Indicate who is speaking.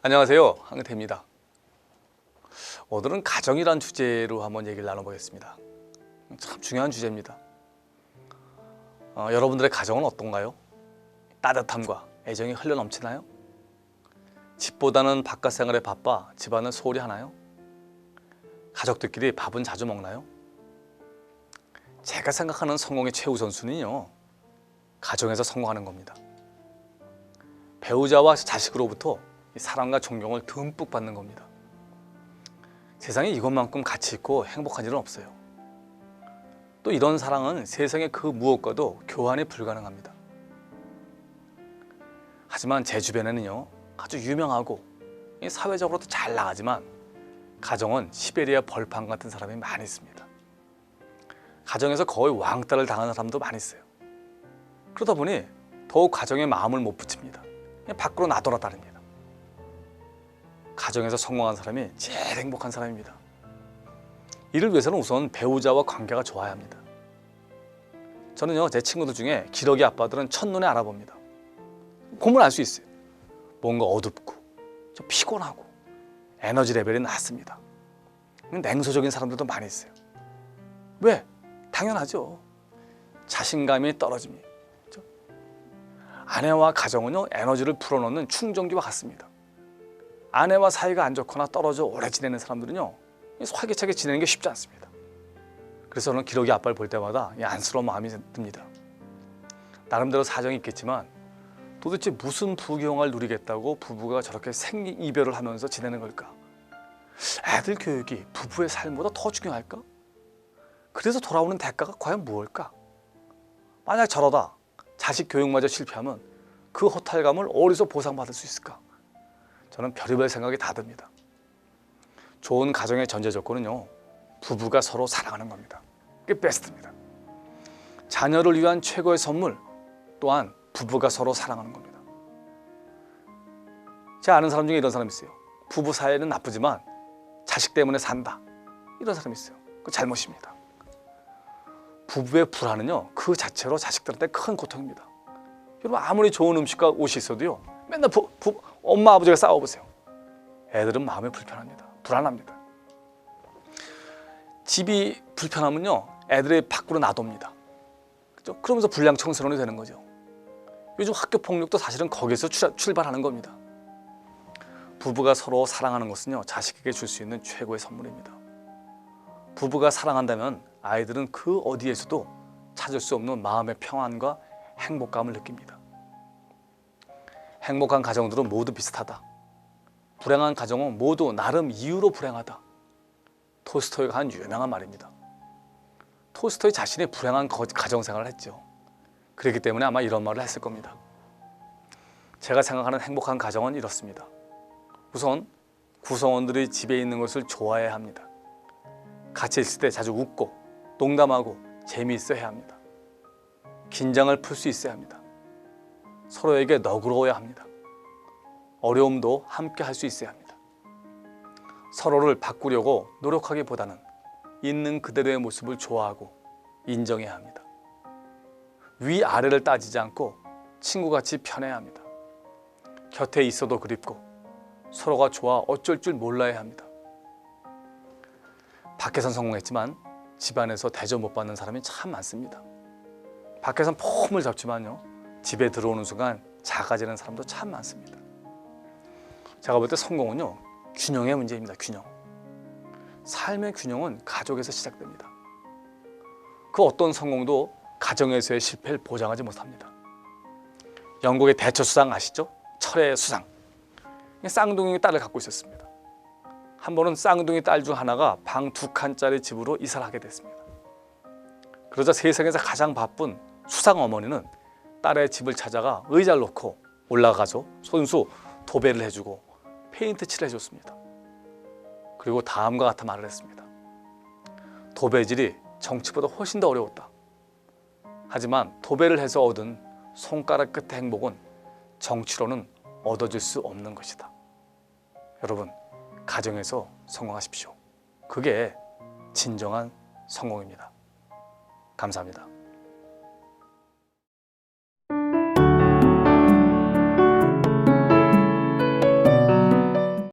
Speaker 1: 안녕하세요, 한근태입니다. 오늘은 가정이란 주제로 한번 얘기를 나눠보겠습니다. 참 중요한 주제입니다. 여러분들의 가정은 어떤가요? 따뜻함과 애정이 흘러넘치나요? 집보다는 바깥 생활에 바빠 집안은 소홀히 하나요? 가족들끼리 밥은 자주 먹나요? 제가 생각하는 성공의 최우선순위는요, 가정에서 성공하는 겁니다. 배우자와 자식으로부터 사랑과 존경을 듬뿍 받는 겁니다. 세상에 이것만큼 가치 있고 행복한 일은 없어요. 또 이런 사랑은 세상의 그 무엇과도 교환이 불가능합니다. 하지만 제 주변에는요, 아주 유명하고 사회적으로도 잘 나가지만 가정은 시베리아 벌판 같은 사람이 많이 있습니다. 가정에서 거의 왕따를 당하는 사람도 많이 있어요. 그러다 보니 더욱 가정에 마음을 못 붙입니다. 그냥 밖으로 나돌아다닙니다. 가정에서 성공한 사람이 제일 행복한 사람입니다. 이를 위해서는 우선 배우자와 관계가 좋아야 합니다. 저는요, 제 친구들 중에 기러기 아빠들은 첫눈에 알아봅니다. 보면 알 수 있어요. 뭔가 어둡고 좀 피곤하고 에너지 레벨이 낮습니다. 냉소적인 사람들도 많이 있어요. 왜? 당연하죠. 자신감이 떨어집니다. 그렇죠? 아내와 가정은요, 에너지를 풀어놓는 충전기와 같습니다. 아내와 사이가 안 좋거나 떨어져 오래 지내는 사람들은요, 활기차게 지내는 게 쉽지 않습니다. 그래서 저는 기러기 아빠를 볼 때마다 안쓰러운 마음이 듭니다. 나름대로 사정이 있겠지만 도대체 무슨 부귀영화를 누리겠다고 부부가 저렇게 생이별을 하면서 지내는 걸까? 애들 교육이 부부의 삶보다 더 중요할까? 그래서 돌아오는 대가가 과연 무엇일까? 만약 저러다 자식 교육마저 실패하면 그 허탈감을 어디서 보상받을 수 있을까? 저는 별의별 생각이 다 듭니다. 좋은 가정의 전제 조건은요, 부부가 서로 사랑하는 겁니다. 그게 베스트입니다. 자녀를 위한 최고의 선물 또한 부부가 서로 사랑하는 겁니다. 제가 아는 사람 중에 이런 사람이 있어요. 부부 사이는 나쁘지만 자식 때문에 산다, 이런 사람이 있어요. 그 잘못입니다. 부부의 불화는요, 그 자체로 자식들한테 큰 고통입니다. 여러분, 아무리 좋은 음식과 옷이 있어도요, 맨날 엄마 아버지가 싸워보세요. 애들은 마음이 불편합니다. 불안합니다. 집이 불편하면요, 애들이 밖으로 놔둡니다. 그렇죠? 그러면서 불량 청소년이 되는 거죠. 요즘 학교 폭력도 사실은 거기서 출발하는 겁니다. 부부가 서로 사랑하는 것은요, 자식에게 줄 수 있는 최고의 선물입니다. 부부가 사랑한다면 아이들은 그 어디에서도 찾을 수 없는 마음의 평안과 행복감을 느낍니다. 행복한 가정들은 모두 비슷하다. 불행한 가정은 모두 나름 이유로 불행하다. 톨스토이가 한 유명한 말입니다. 톨스토이 자신이 불행한 가정생활을 했죠. 그렇기 때문에 아마 이런 말을 했을 겁니다. 제가 생각하는 행복한 가정은 이렇습니다. 우선 구성원들이 집에 있는 것을 좋아해야 합니다. 같이 있을 때 자주 웃고 농담하고 재미있어야 합니다. 긴장을 풀 수 있어야 합니다. 서로에게 너그러워야 합니다. 어려움도 함께 할 수 있어야 합니다. 서로를 바꾸려고 노력하기보다는 있는 그대로의 모습을 좋아하고 인정해야 합니다. 위아래를 따지지 않고 친구같이 편해야 합니다. 곁에 있어도 그립고 서로가 좋아 어쩔 줄 몰라야 합니다. 밖에선 성공했지만 집안에서 대접 못 받는 사람이 참 많습니다. 밖에선 폼을 잡지만요, 집에 들어오는 순간 작아지는 사람도 참 많습니다. 제가 볼 때 성공은요, 균형의 문제입니다. 균형. 삶의 균형은 가족에서 시작됩니다. 그 어떤 성공도 가정에서의 실패를 보장하지 못합니다. 영국의 대처 수상 아시죠? 철의 수상. 쌍둥이 딸을 갖고 있었습니다. 한 번은 쌍둥이 딸 중 하나가 방 2칸짜리 집으로 이사를 하게 됐습니다. 그러자 세상에서 가장 바쁜 수상 어머니는 딸의 집을 찾아가 의자를 놓고 올라가서 손수 도배를 해주고 페인트 칠을 해줬습니다. 그리고 다음과 같은 말을 했습니다. 도배질이 정치보다 훨씬 더 어려웠다. 하지만 도배를 해서 얻은 손가락 끝의 행복은 정치로는 얻어질 수 없는 것이다. 여러분, 가정에서 성공하십시오. 그게 진정한 성공입니다. 감사합니다.